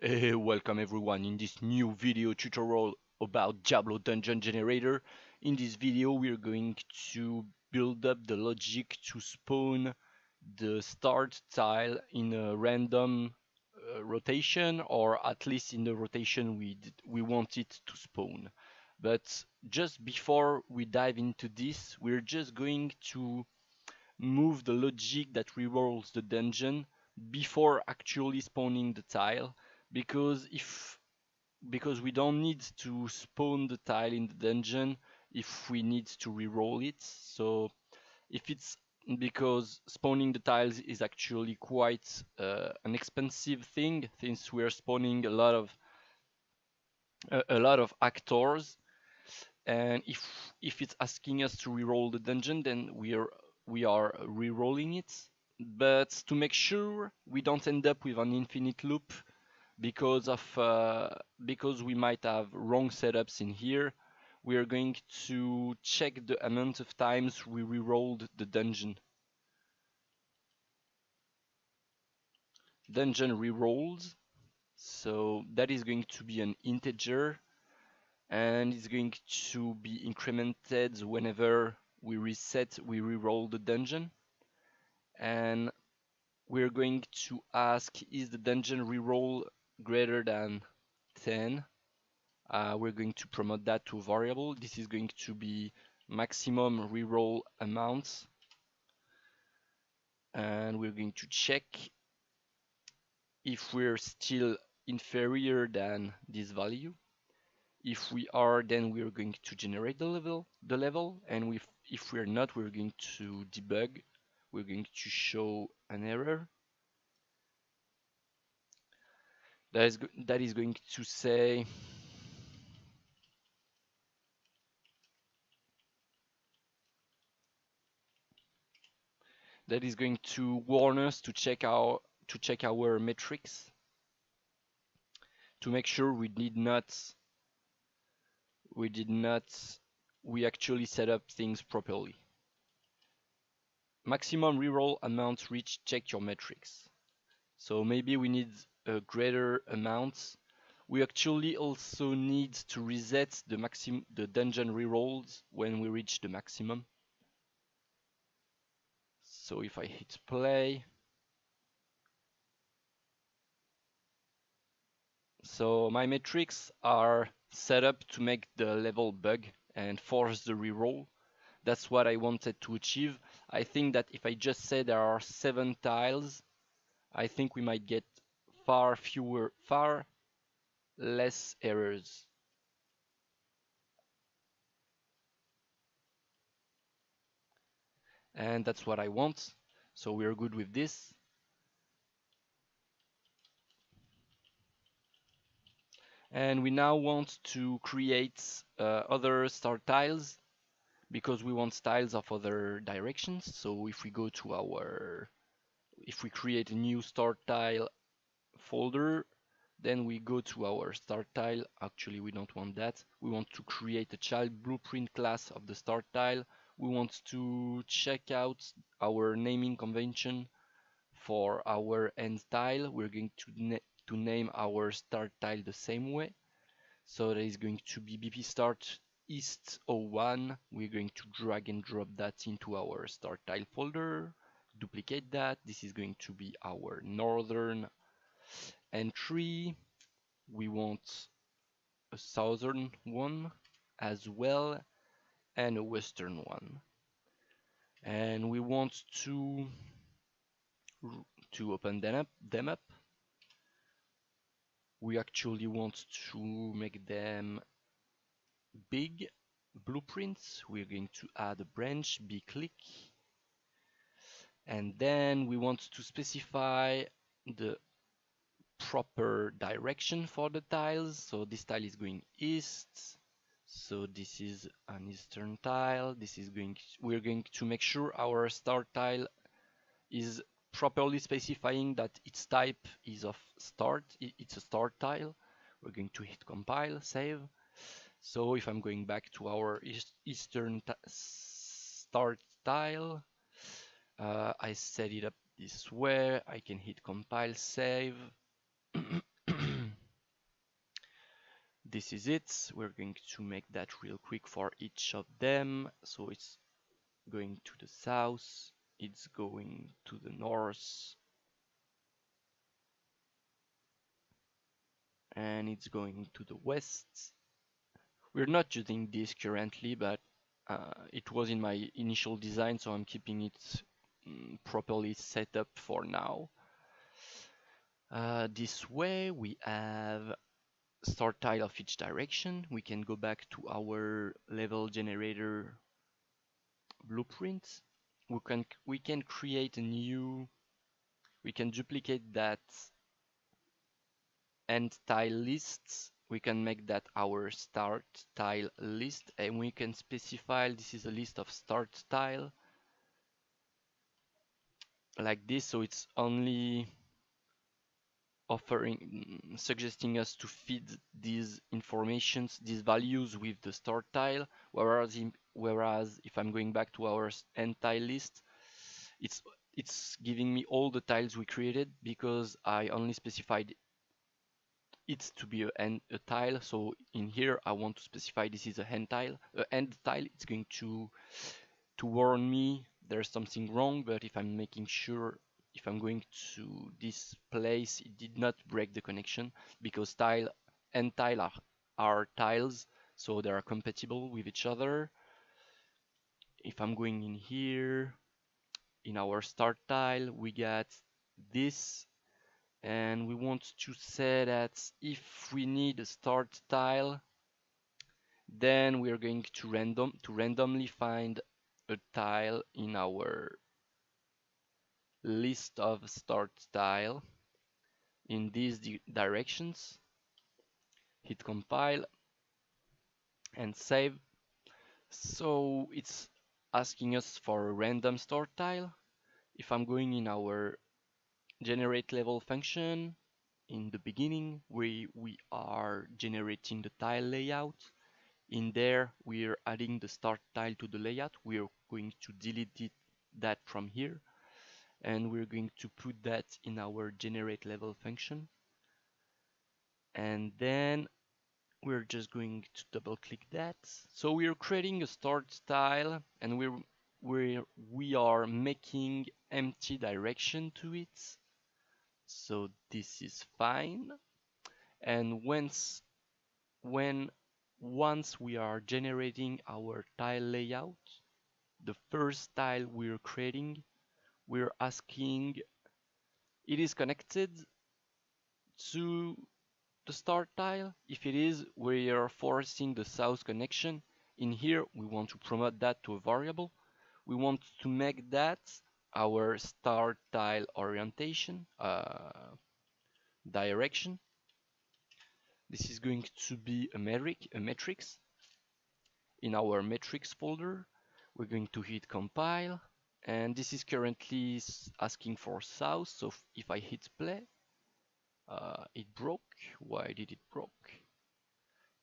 Welcome everyone in this new video tutorial about Diablo Dungeon Generator. In this video we're going to build up the logic to spawn the start tile in a random rotation, or at least in the rotation we want it to spawn. But just before we dive into this, we're just going to move the logic that rerolls the dungeon before actually spawning the tile, because we don't need to spawn the tile in the dungeon if we need to reroll it. So if it's because spawning the tiles is actually quite an expensive thing, since we're spawning a lot of actors, and if it's asking us to reroll the dungeon, then we are rerolling it. But to make sure we don't end up with an infinite loop because we might have wrong setups in here, we are going to check the amount of times we rerolled the dungeon. Dungeon rerolls, so that is going to be an integer, and it's going to be incremented whenever we reroll the dungeon. And we're going to ask, is the dungeon reroll greater than 10? We're going to promote that to a variable. This is going to be maximum reroll amount, and we're going to check if we're still inferior than this value. If we are, then we're going to generate the level, and if we're not, we're going to debug. We're going to show an error. That is going to say that is going to warn us to check our metrics to make sure we actually set up things properly. Maximum reroll amount reached, check your metrics. So maybe we need a greater amount. We actually also need to reset the dungeon rerolls when we reach the maximum. So if I hit play, so my metrics are set up to make the level bug and force the reroll. That's what I wanted to achieve. I think that if I just say there are 7 tiles, I think we might get far less errors. And that's what I want. So we're good with this. And we now want to create other start tiles, because we want tiles of other directions. So if we go to if we create a new start tile folder, then we go to our start tile. Actually, we don't want that. We want to create a child blueprint class of the start tile. We want to check out our naming convention for our end tile. We're going to name our start tile the same way. So that is going to be BP start east 01. We're going to drag and drop that into our start tile folder, duplicate that. This is going to be our northern entry. We want a southern one as well, and a western one. And we want to open them up. We actually want to make them big blueprints. We're going to add a branch, bclick, and then we want to specify the proper direction for the tiles. So this tile is going east, so this is an eastern tile. We're going to make sure our start tile is properly specifying that its type is of start. It's a start tile. We're going to hit compile, save. So if I'm going back to our eastern start tile, I set it up this way. I can hit compile, save. this is it. We're going to make that real quick for each of them. So it's going to the south, it's going to the north, and it's going to the west. We're not using this currently, but it was in my initial design, so I'm keeping it properly set up for now. This way we have start tile of each direction. We can go back to our level generator blueprint. We can create a new, we can duplicate that end tile lists. We can make that our start tile list, and we can specify this is a list of start tile like this, so it's only suggesting us to feed these informations, these values with the start tile, whereas if I'm going back to our end tile list, it's giving me all the tiles we created because I only specified it to be a tile. So in here I want to specify this is a end tile. It's going to warn me there's something wrong, but if I'm making sure, if I'm going to this place, it did not break the connection because tile and tile are tiles, so they are compatible with each other. If I'm going in here, in our start tile, we got this, and we want to say that if we need a start tile, then we are going to randomly find a tile in our list of start tile in these directions. Hit compile and save. So it's asking us for a random start tile. If I'm going in our generate level function, in the beginning we are generating the tile layout. In there we are adding the start tile to the layout. We are going to delete that from here, and we're going to put that in our generate level function, and then we're just going to double click that. So we are creating a start tile, and we are making empty direction to it, so this is fine. And once we are generating our tile layout, the first tile we're creating, we're asking it is connected to the start tile. If it is, we are forcing the south connection. In here we want to promote that to a variable. We want to make that our start tile orientation direction. This is going to be a matrix. In our matrix folder, we're going to hit compile, and this is currently asking for south. So if I hit play, it broke. Why did it broke?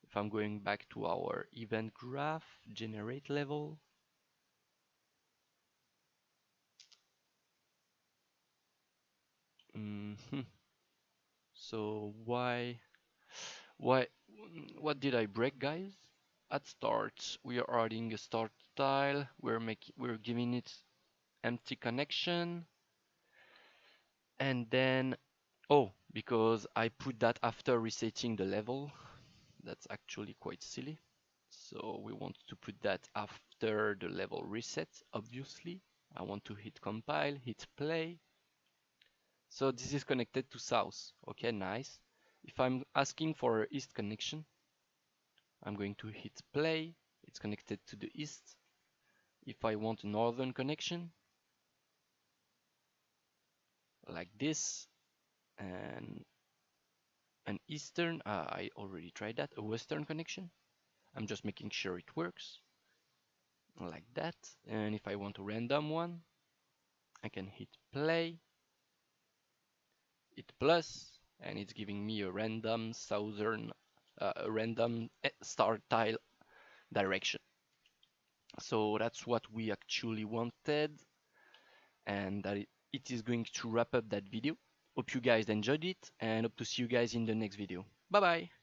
If I'm going back to our event graph, generate level, so what did I break, guys? At start, we are adding a start tile. We're giving it empty connection, and then because I put that after resetting the level, that's actually quite silly. So we want to put that after the level reset, obviously. I want to hit compile, hit play. So this is connected to south. Okay, nice. If I'm asking for east connection, I'm going to hit play. It's connected to the east. If I want a northern connection, like this, and an eastern, I already tried that, a western connection. I'm just making sure it works, like that. And if I want a random one, I can hit play, hit plus, and it's giving me a random start tile direction. So that's what we actually wanted, and that it is going to wrap up that video. Hope you guys enjoyed it, and hope to see you guys in the next video. Bye bye.